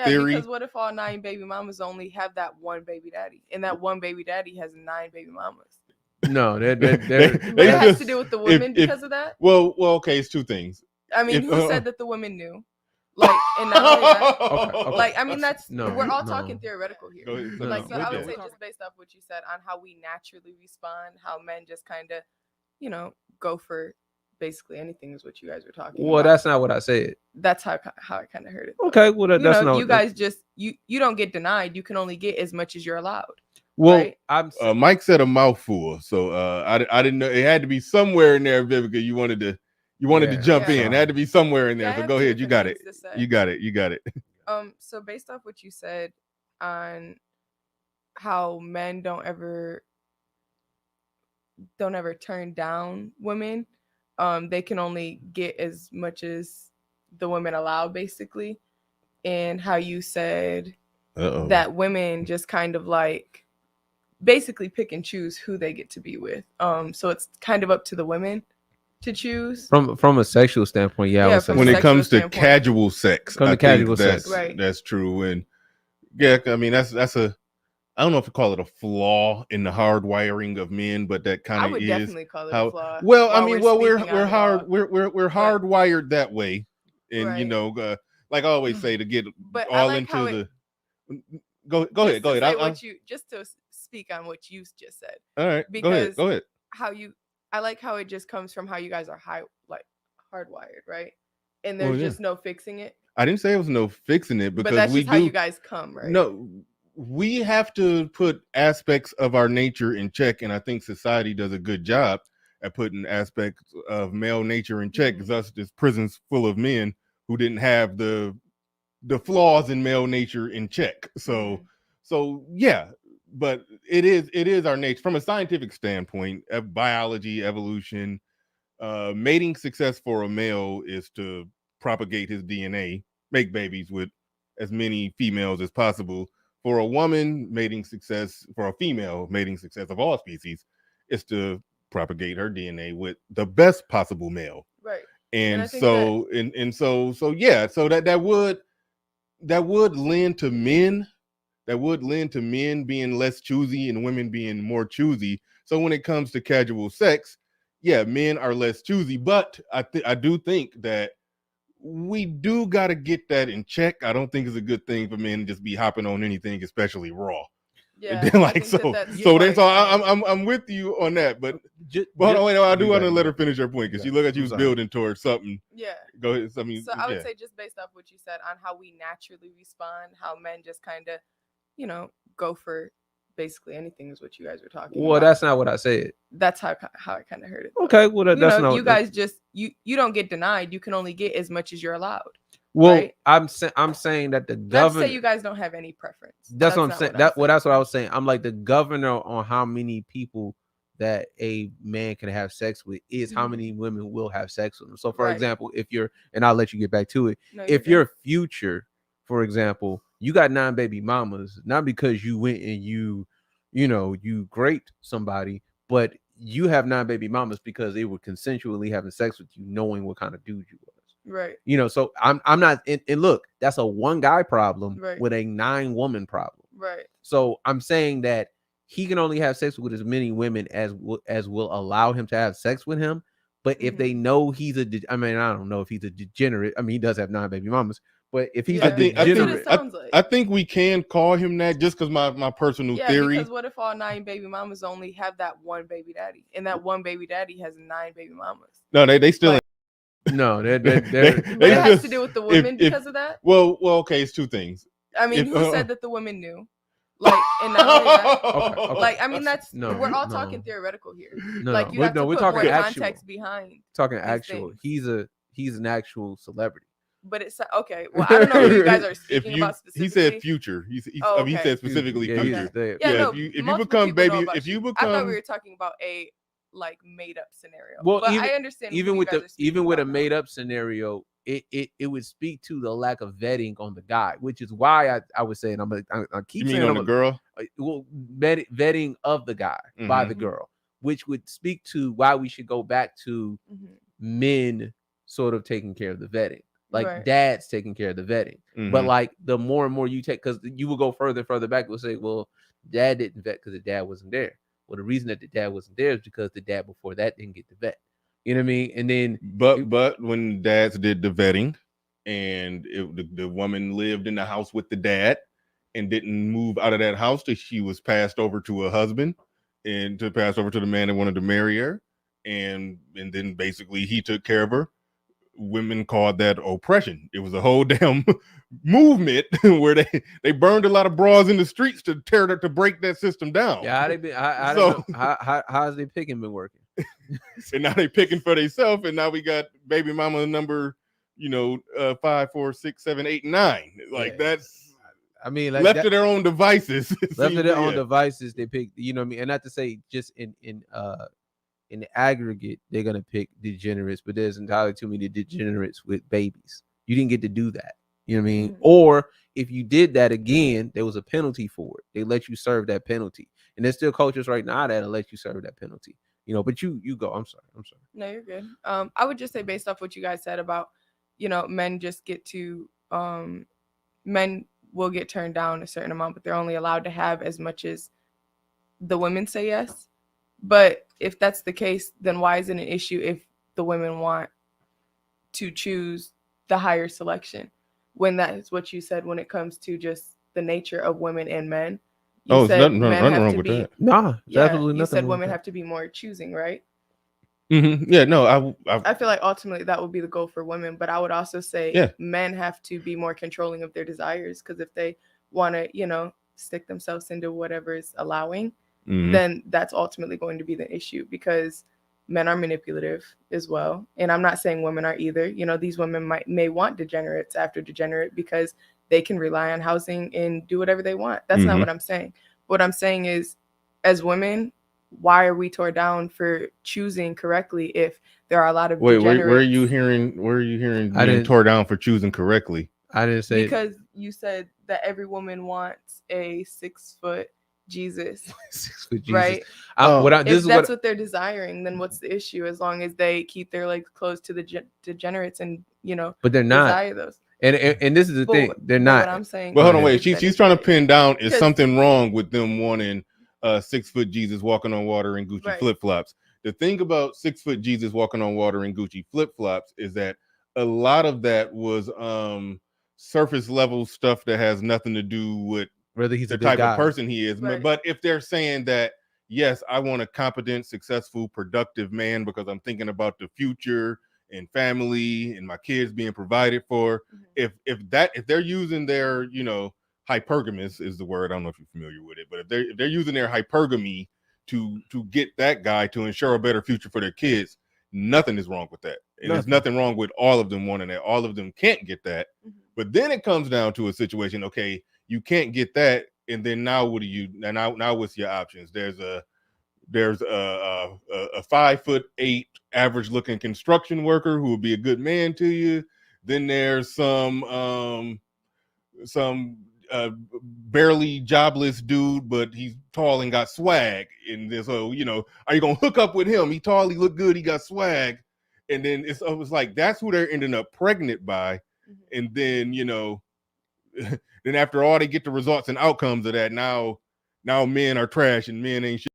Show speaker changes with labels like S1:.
S1: theory.
S2: Because what if all 9 baby mamas only have that one baby daddy, and that one baby daddy has 9 baby mamas?
S3: No,
S2: But it has to do with the women because of that.
S1: Well, okay, it's two things.
S2: I mean, who said that the women knew? Like, and not only that,
S3: okay.
S2: like, I mean, that's
S3: No,
S2: we're all
S3: no.
S2: talking theoretical here.
S1: No,
S2: Like, so I would
S1: yeah.
S2: say just based off what you said on how we naturally respond, how men just kind of, go for basically anything is what you guys were talking about.
S3: Well, that's not what I said.
S2: That's how I kind of heard it. Though.
S3: Okay, well that's not.
S2: You guys just you don't get denied. You can only get as much as you're allowed.
S3: Well,
S2: right?
S1: Mike said a mouthful, so I didn't know it had to be somewhere in there, Vivica. You wanted to jump in. It had to be somewhere in there.
S2: Yeah,
S1: so go ahead. You got it. You got it.
S2: So based off what you said on how men don't ever turn down women, they can only get as much as the women allow, basically, and how you said that women just kind of like basically pick and choose who they get to be with. So it's kind of up to the women to choose
S3: from a sexual standpoint.
S1: When it comes to casual sex,
S2: right.
S1: That's true. And yeah, I mean that's a, I don't know if you call it a flaw in the hardwiring of men, but that kind of is.
S2: I would definitely call it a flaw.
S1: Well, I mean, we're hardwired that way, and
S2: right.
S1: like I always say, to get all
S2: like
S1: into the. Go ahead.
S2: Just to speak on what you just said.
S1: All right.
S2: Because
S1: go ahead.
S2: I like how it just comes from how you guys are hardwired, right? And there's just no fixing it.
S1: I didn't say it was no fixing it, because
S2: but that's just how you guys come, right?
S1: No, we have to put aspects of our nature in check, and I think society does a good job at putting aspects of male nature in check. Because us, this prison's full of men who didn't have the flaws in male nature in check. So yeah, but it is our nature from a scientific standpoint, biology, evolution. Mating success for a male is to propagate his DNA, make babies with as many females as possible. For a woman, mating success for a female, mating success of all species is to propagate her DNA with the best possible male.
S2: Right.
S1: And so yeah, so that would lend to men. That would lend to men being less choosy and women being more choosy. So when it comes to casual sex, yeah, men are less choosy, but I do think that we do got to get that in check. I don't think it's a good thing for men to just be hopping on anything, especially raw.
S2: Yeah,
S1: I'm with you on that, but hold on, wait, I do want to let her finish her point, because she looked like she was building towards something.
S2: Yeah.
S1: Go ahead.
S2: I would say just based off what you said on how we naturally respond, how men just kind of, go for basically anything is what you guys were talking about.
S3: Well, that's not what I said.
S2: That's how I kind of heard it.
S3: Though. Okay, well that's not.
S2: You guys just you don't get denied. You can only get as much as you're allowed.
S3: Well,
S2: right?
S3: I'm saying that the governor.
S2: Let's say you guys don't have any preference.
S3: That's what I'm saying. That's what I was saying. I'm like, the governor on how many people that a man can have sex with is how many women will have sex with him. So, for example, if you're, and I'll let you get back to it. If you're Future, for example, you got 9 baby mamas, not because you went and you raped somebody, but you have 9 baby mamas because they were consensually having sex with you, knowing what kind of dude you was.
S2: Right.
S3: So I'm not, and look, that's a 1 guy problem with a 9 woman problem.
S2: Right.
S3: So I'm saying that he can only have sex with as many women as will allow him to have sex with him. But if they know he's I don't know if he's a degenerate. I mean, he does have 9 baby mamas. But if he's
S1: I think we can call him that, just because my personal theory.
S2: Because what if all 9 baby mamas only have that one baby daddy, and that one baby daddy has 9 baby mamas?
S1: No, they still.
S3: No,
S2: it has to do with the women because of that.
S1: Well, okay, it's 2 things.
S2: I mean, who said that the women knew? Like, and not only that,
S3: okay.
S2: like, I mean, we're all talking theoretical here.
S3: No,
S2: like, you have to put more context behind.
S3: Talking actual. He's an actual celebrity.
S2: But it's okay. Well, I don't know who you guys are speaking about specifically.
S1: He said Future. He said specifically Future. If you become baby, I thought
S2: we were talking about a made up scenario.
S3: Well,
S2: but I understand.
S3: Even with a made up scenario, it would speak to the lack of vetting on the guy, which is why I was saying I keep saying
S1: on the girl.
S3: Well, vetting of the guy by the girl, which would speak to why we should go back to men sort of taking care of the vetting. Like dad's taking care of the vetting. But like the more and more you take, because you will go further and further back, we'll say, well, dad didn't vet because the dad wasn't there. Well, the reason that the dad wasn't there is because the dad before that didn't get the vet. You know what I mean? And then
S1: but when dads did the vetting and the woman lived in the house with the dad and didn't move out of that house till she was passed over to a husband and to pass over to the man that wanted to marry her, and then basically he took care of her. Women called that oppression. It was a whole damn movement where they burned a lot of bras in the streets to break that system down.
S3: Yeah, how's the picking been working?
S1: And now they picking for themselves, and now we got baby mama number 5, 4, 6, 7, 8, 9. Like that's,
S3: I mean, like
S1: left to their own devices.
S3: Left to their own devices, they pick. You know what I mean? And not to say just in the aggregate, they're gonna pick degenerates, but there's entirely too many degenerates with babies. You didn't get to do that. You know what I mean? Or if you did that again, there was a penalty for it. They let you serve that penalty. And there's still cultures right now that'll let you serve that penalty. But you go. I'm sorry.
S2: No, you're good. I would just say, based off what you guys said about, men just get to men will get turned down a certain amount, but they're only allowed to have as much as the women say yes. But if that's the case, then why is it an issue if the women want to choose the higher selection, when that is what you said when it comes to just the nature of women and men? You said
S1: nothing wrong with that.
S3: Nah, absolutely
S2: you
S3: nothing.
S2: said women have to be more choosing, right?
S1: Yeah, no,
S2: I feel like ultimately that would be the goal for women, but I would also say men have to be more controlling of their desires, because if they want to, stick themselves into whatever is allowing, then that's ultimately going to be the issue, because men are manipulative as well. And I'm not saying women are either. These women may want degenerates after degenerate because they can rely on housing and do whatever they want. That's not what I'm saying. What I'm saying is, as women, why are we tore down for choosing correctly if there are a lot of degenerates?
S1: Where are you hearing being tore down for choosing correctly?
S3: I didn't say,
S2: because you said that every woman wants a 6-foot Jesus.
S3: 6-foot Jesus,
S2: right? If that's what they're desiring, then what's the issue? As long as they keep their legs closed to the degenerates and
S3: but they're not
S2: desire those.
S3: And this is the thing, they're not.
S2: What I'm saying.
S1: Well, hold on, wait. She's trying to pin down is something wrong with them wanting 6-foot Jesus walking on water in Gucci flip flops. The thing about 6-foot Jesus walking on water in Gucci flip flops is that a lot of that was surface level stuff that has nothing to do with
S3: whether he's
S1: the
S3: a good
S1: type
S3: guy
S1: of person he is. But if they're saying that, yes, I want a competent, successful, productive man because I'm thinking about the future and family and my kids being provided for. If they're using their, hypergamous is the word. I don't know if you're familiar with it, but if they're using their hypergamy to get that guy to ensure a better future for their kids, nothing is wrong with that. And there's nothing wrong with all of them wanting that. All of them can't get that. But then it comes down to a situation, okay, you can't get that, and then now what do you now what's your options? There's a 5'8" average looking construction worker who will be a good man to you. Then there's some barely jobless dude, but he's tall and got swag. And so, are you gonna hook up with him? He tall, he look good, he got swag. And then it's like that's who they're ending up pregnant by. And then, then after all, they get the results and outcomes of that. Now men are trash and men ain't shit.